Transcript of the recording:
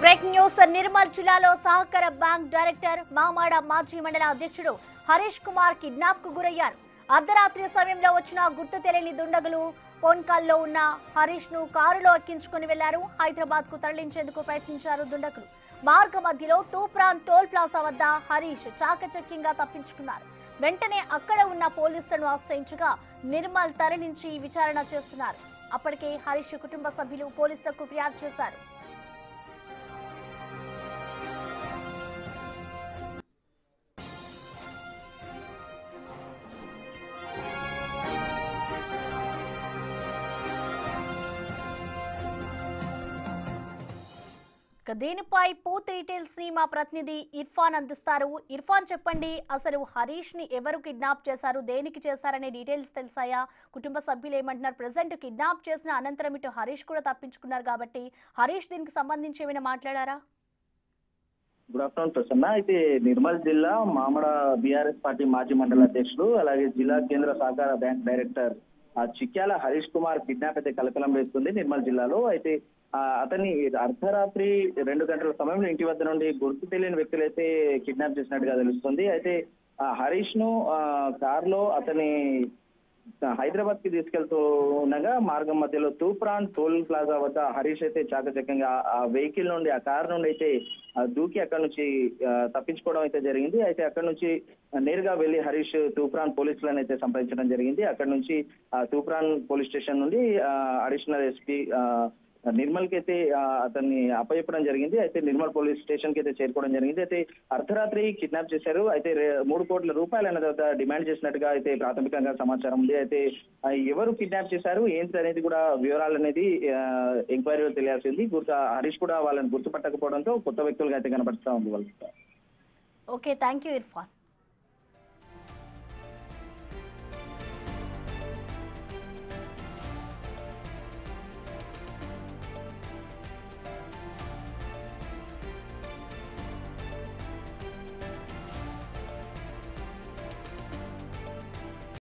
Breaking news Nirmal జిల్లాలో సహకార bank director మామాడ మాజీ మండల అధ్యక్షుడు హరీష్ కుమార్ కిడ్నాప్ కు గురయ్యారు. అర్ధరాత్రి సమయంలో వచ్చిన గుర్తు తెలియని దుండగులు పోన్కల్లో ఉన్న హరీష్ ను కారులో ఎక్కించుకుని వెళ్లారు. హైదరాబాద్ కు తరలించేందుకు ప్రయత్నించారు దుండగులు. మార్గ మధ్యలో తూప్రాన్ టోల్ ప్లాజా వద్ద హరీష్ చాకచక్యంగా తప్పించుకున్నారు. వెంటనే అక్కడ ఉన్న పోలీసులను ఆశ్రయించగా నిర్మల్ తరలించి విచారణ చేస్తున్నారు. అప్పటికే హరీష్ కుటుంబ సభ్యులు పోలీసులకు ఫిర్యాదు చేశారు. దీనిపై పూర్తి డీటెయిల్స్ ని మా ప్రతినిధి ఇర్ఫాన్ అందిస్తారు. ఇర్ఫాన్, చెప్పండి, అసలు హరీష్ ని ఎవరు కిడ్నాప్ చేశారు, దేనికి చేశారనే డీటెయిల్స్ తెలుసాయా? కుటుంబ సభ్యులు ఏమంటున్నారు? ప్రెసెంట్ కిడ్నాప్ చేసిన అనంతరం ఇటు హరీష్ కూడా తప్పించుకున్నారు కాబట్టి హరీష్ దీనికి సంబంధించి ఏమైనా మాట్లాడారా? Good afternoon Prasanna. అయితే నిర్మల్ జిల్లా మామడ బీఆర్ఎస్ పార్టీ మాజీ మండల అధ్యక్షుడు, అలాగే జిల్లా కేంద్ర సహకార bank director Chikyala Harish Kumar kidnap అయితే కలకలం వేస్తుంది నిర్మల్ జిల్లాలో. అయితే అతన్ని అర్ధరాత్రి 2 గంటల సమయంలో ఇంటి వద్ద నుండి గుర్తు తెలియని వ్యక్తులు అయితే కిడ్నాప్ చేసినట్టుగా తెలుస్తుంది. అయితే హరీష్ ను కారులో అతని హైదరాబాద్ కి తీసుకెళ్తూ ఉండగా మార్గం మధ్యలో తూప్రాన్ టోల్ ప్లాజా వద్ద హరీష్ అయితే చాకచక్యంగా ఆ వెహికల్ నుండి, ఆ కారు నుండి అయితే దూకి అక్కడ నుంచి తప్పించుకోవడం అయితే జరిగింది. అయితే అక్కడ నుంచి నేరుగా వెళ్లి హరీష్ తూప్రాన్ పోలీసులను అయితే సంప్రదించడం జరిగింది. అక్కడ నుంచి తూప్రాన్ పోలీస్ స్టేషన్ నుండి అడిషనల్ ఎస్పీ నిర్మల్ కి అయితే అతన్ని అప్పచెప్పడం జరిగింది. అయితే నిర్మల్ పోలీస్ స్టేషన్ కి అయితే చేరుకోవడం జరిగింది. అయితే అర్ధరాత్రి కిడ్నాప్ చేశారు. అయితే 3 కోట్ల రూపాయలు అనే తర్వాత డిమాండ్ చేసినట్టుగా అయితే ప్రాథమికంగా సమాచారం ఉంది. అయితే ఎవరు కిడ్నాప్ చేశారు ఏంటి అనేది కూడా వివరాలు అనేది ఎంక్వైరీలో తెలియాల్సింది. హరీష్ కూడా వాళ్ళని గుర్తుపట్టకపోవడంతో కొత్త వ్యక్తులుగా అయితే కనబడుతూ ఉంది వాళ్ళకి. Okay, thank you Irfan.